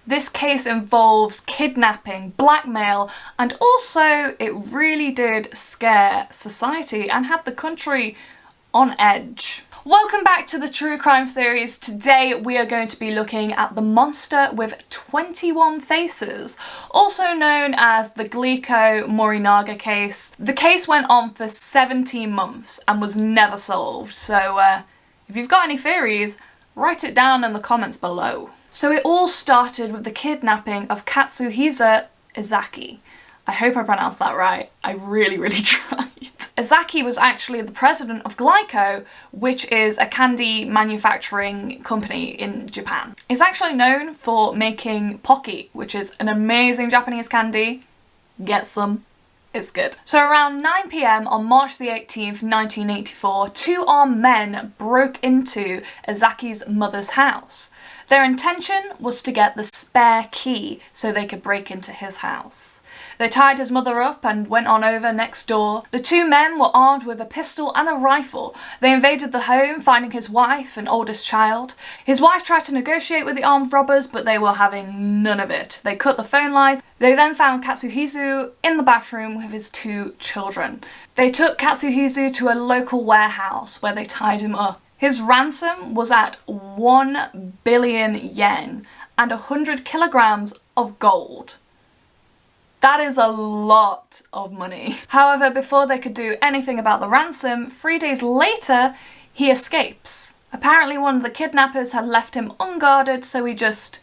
This case involves kidnapping, blackmail, and also it really did scare society and had the country on edge. Welcome back to the True Crime series. Today we are going to be looking at the monster with 21 faces, also known as the Glico Morinaga case. The case went on for 17 months and was never solved, so if you've got any theories, write it down in the comments below. So it all started with the kidnapping of Katsuhisa Ezaki. I hope I pronounced that right. I really tried. Ezaki was actually the president of Glico, which is a candy manufacturing company in Japan. It's actually known for making Pocky, which is an amazing Japanese candy. Get some. It's good. So around 9 PM on March the 18th, 1984, two armed men broke into Ezaki's mother's house. Their intention was to get the spare key so they could break into his house. They tied his mother up and went on over next door. The two men were armed with a pistol and a rifle. They invaded the home, finding his wife and oldest child. His wife tried to negotiate with the armed robbers, but they were having none of it. They cut the phone lines. They then found Katsuhisa in the bathroom with his two children. They took Katsuhisa to a local warehouse where they tied him up. His ransom was at 1 billion yen and 100 kilograms of gold. That is a lot of money. However, before they could do anything about the ransom, 3 days later, he escapes. Apparently one of the kidnappers had left him unguarded, so he just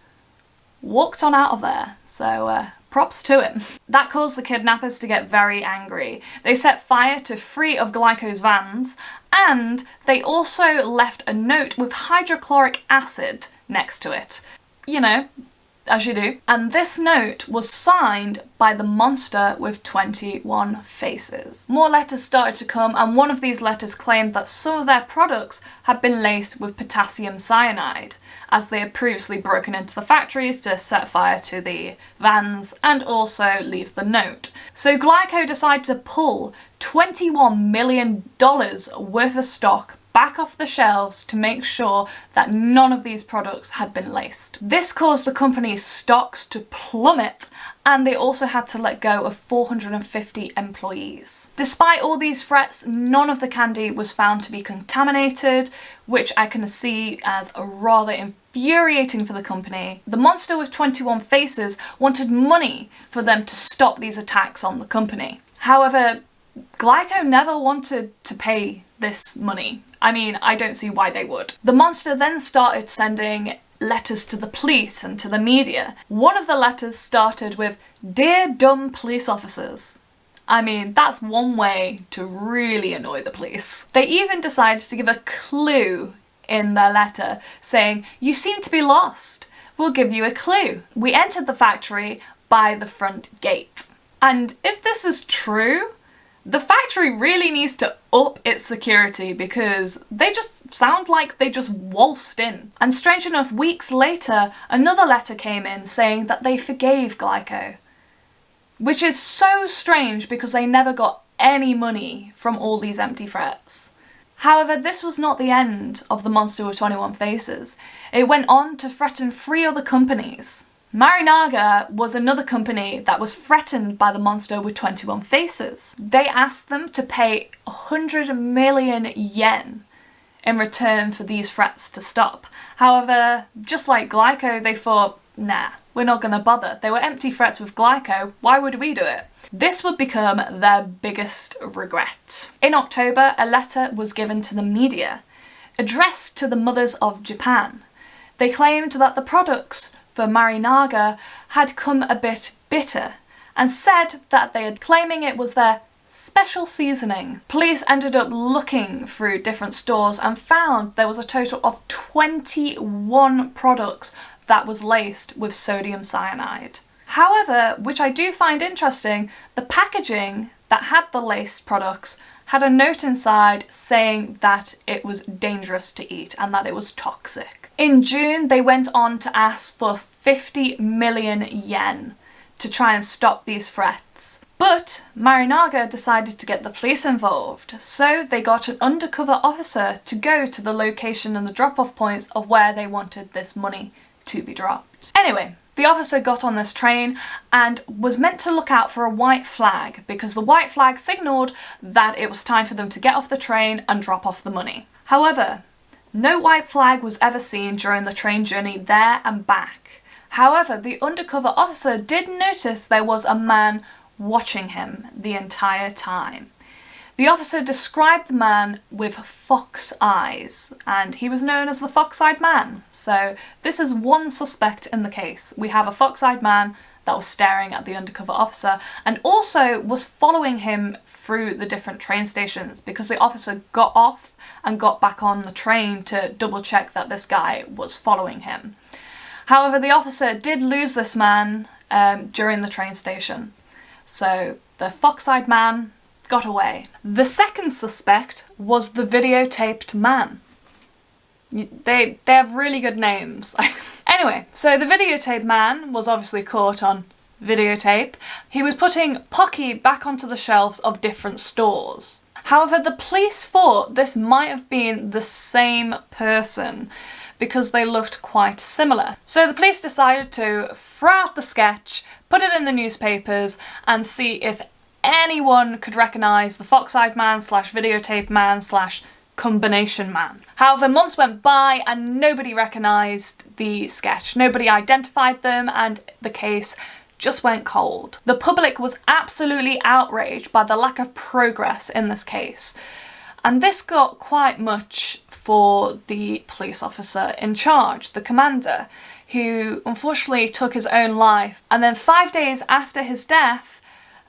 walked on out of there. So props to him. That caused the kidnappers to get very angry. They set fire to 3 of Glico's vans, and they also left a note with hydrochloric acid next to it. You know, as you do. And this note was signed by the monster with 21 faces. More letters started to come, and one of these letters claimed that some of their products had been laced with potassium cyanide, as they had previously broken into the factories to set fire to the vans and also leave the note. So Glico decided to pull $21 million worth of stock back off the shelves to make sure that none of these products had been laced. This caused the company's stocks to plummet, and they also had to let go of 450 employees. Despite all these threats, none of the candy was found to be contaminated, which I can see as a rather infuriating for the company. The monster with 21 faces wanted money for them to stop these attacks on the company. However, Glico never wanted to pay this money. I mean, I don't see why they would. The monster then started sending letters to the police and to the media. One of the letters started with, "Dear dumb police officers." I mean, that's one way to really annoy the police. They even decided to give a clue in their letter, saying, "You seem to be lost. We'll give you a clue. We entered the factory by the front gate." And if this is true, the factory really needs to up its security, because they just sound like they just waltzed in. And strange enough, weeks later, another letter came in saying that they forgave Glico. Which is so strange because they never got any money from all these empty threats. However, this was not the end of the monster with 21 faces. It went on to threaten 3 other companies. Morinaga was another company that was threatened by the monster with 21 faces. They asked them to pay 100 million yen in return for these threats to stop. However, just like Glico, they thought, nah, we're not gonna bother. They were empty threats with Glico, why would we do it? This would become their biggest regret. In October, a letter was given to the media, addressed to the mothers of Japan. They claimed that the products for Morinaga had come a bit bitter, and said that they had claiming it was their special seasoning. Police ended up looking through different stores and found there was a total of 21 products that was laced with sodium cyanide. However, which I do find interesting, the packaging that had the laced products had a note inside saying that it was dangerous to eat and that it was toxic. In June, they went on to ask for 50 million yen to try and stop these threats. But Morinaga decided to get the police involved, so they got an undercover officer to go to the location and the drop-off points of where they wanted this money to be dropped. Anyway, The officer got on this train and was meant to look out for a white flag because the white flag signalled that it was time for them to get off the train and drop off the money. However, no white flag was ever seen during the train journey there and back. However, the undercover officer did notice there was a man watching him the entire time. The officer described the man with fox eyes, and he was known as the fox-eyed man. So this is one suspect in the case. We have a fox-eyed man that was staring at the undercover officer and also was following him through the different train stations because the officer got off and got back on the train to double check that this guy was following him. However, the officer did lose this man during the train station. So the fox-eyed man got away. The second suspect was the videotaped man. They have really good names. Anyway, so the videotape man was obviously caught on videotape. He was putting Pocky back onto the shelves of different stores. However, the police thought this might have been the same person because they looked quite similar. So the police decided to throw out the sketch, put it in the newspapers and see if anyone could recognise the fox-eyed man / videotape man / combination man. However, months went by and nobody recognised the sketch. Nobody identified them and the case just went cold. The public was absolutely outraged by the lack of progress in this case. And this got quite much for the police officer in charge, the commander, who unfortunately took his own life. And then 5 days after his death,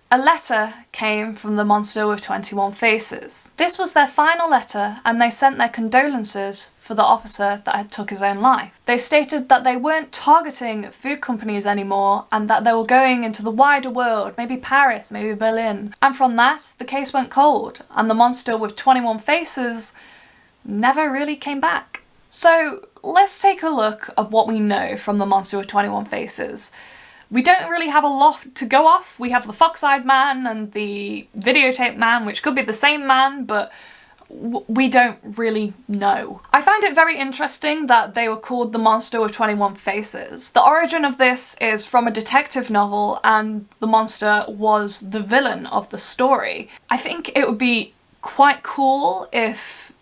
a letter came from the Monster with 21 Faces. This was their final letter and they sent their condolences for the officer that had took his own life. They stated that they weren't targeting food companies anymore and that they were going into the wider world, maybe Paris, maybe Berlin. And from that, the case went cold and the Monster with 21 Faces never really came back. So let's take a look at what we know from the Monster with 21 Faces. We don't really have a lot to go off. We have the fox-eyed man and the videotape man, which could be the same man, but we don't really know. I find it very interesting that they were called the Monster with 21 Faces. The origin of this is from a detective novel and the monster was the villain of the story. I think it would be quite cool if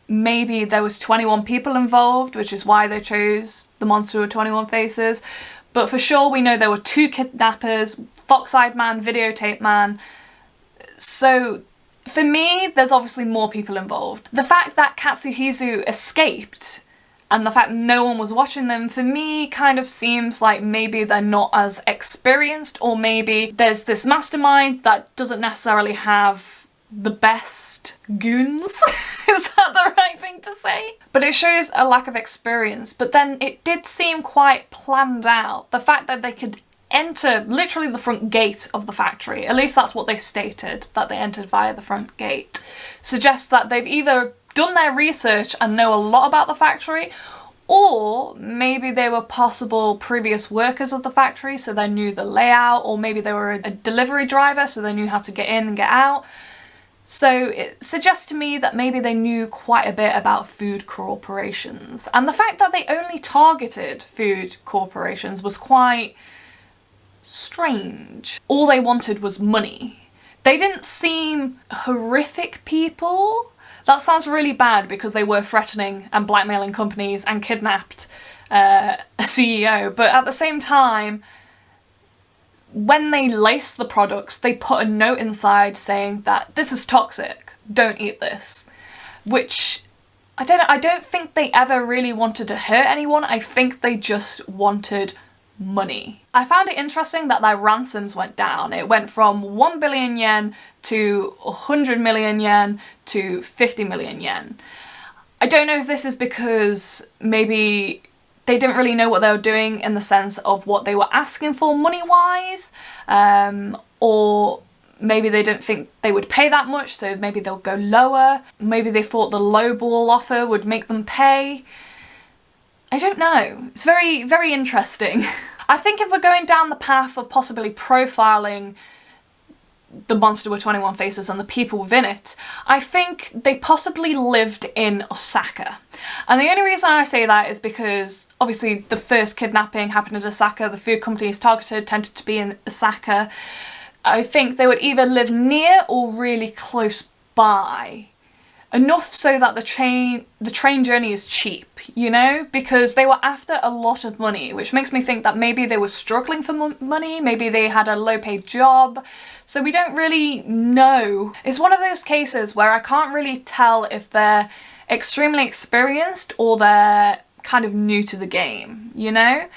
maybe there was 21 people involved, which is why they chose the Monster with 21 Faces. But for sure we know there were 2 kidnappers, fox-eyed man, videotape man. So for me, there's obviously more people involved. The fact that Katsuhizu escaped and the fact no one was watching them, for me, kind of seems like maybe they're not as experienced, or maybe there's this mastermind that doesn't necessarily have the best goons. Is that the right thing to say? But it shows a lack of experience, but then it did seem quite planned out. The fact that they could enter literally the front gate of the factory, at least that's what they stated, that they entered via the front gate, suggests that they've either done their research and know a lot about the factory, or maybe they were possible previous workers of the factory so they knew the layout, or maybe they were a delivery driver so they knew how to get in and get out. So it suggests to me that maybe they knew quite a bit about food corporations. And the fact that they only targeted food corporations was quite strange. All they wanted was money. They didn't seem horrific people. That sounds really bad because they were threatening and blackmailing companies and kidnapped a CEO, but at the same time, when they lace the products, they put a note inside saying that this is toxic, don't eat this. Which, I don't think they ever really wanted to hurt anyone, I think they just wanted money. I found it interesting that their ransoms went down. It went from 1 billion yen to 100 million yen to 50 million yen. I don't know if this is because maybe they didn't really know what they were doing in the sense of what they were asking for money-wise, or maybe they didn't think they would pay that much, so maybe they'll go lower. Maybe they thought the lowball offer would make them pay. I don't know. It's very, very interesting. I think if we're going down the path of possibly profiling the monster with 21 faces and the people within it, I think they possibly lived in Osaka. And the only reason I say that is because obviously the first kidnapping happened in Osaka, the food companies targeted tended to be in Osaka. I think they would either live near or really close by. Enough so that the train journey is cheap, you know, because they were after a lot of money, which makes me think that maybe they were struggling for money, maybe they had a low-paid job, so we don't really know. It's one of those cases where I can't really tell if they're extremely experienced or they're kind of new to the game, you know?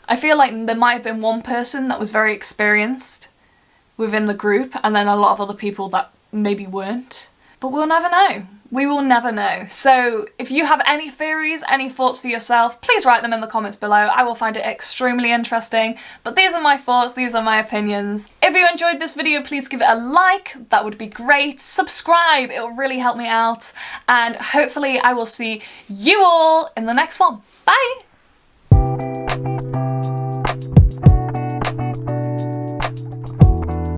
I feel like there might have been one person that was very experienced within the group and then a lot of other people that maybe weren't. But we'll never know. We will never know. So if you have any theories, any thoughts for yourself, please write them in the comments below. I will find it extremely interesting. But these are my thoughts, these are my opinions. If you enjoyed this video, please give it a like. That would be great. Subscribe, it will really help me out. And hopefully I will see you all in the next one. Bye!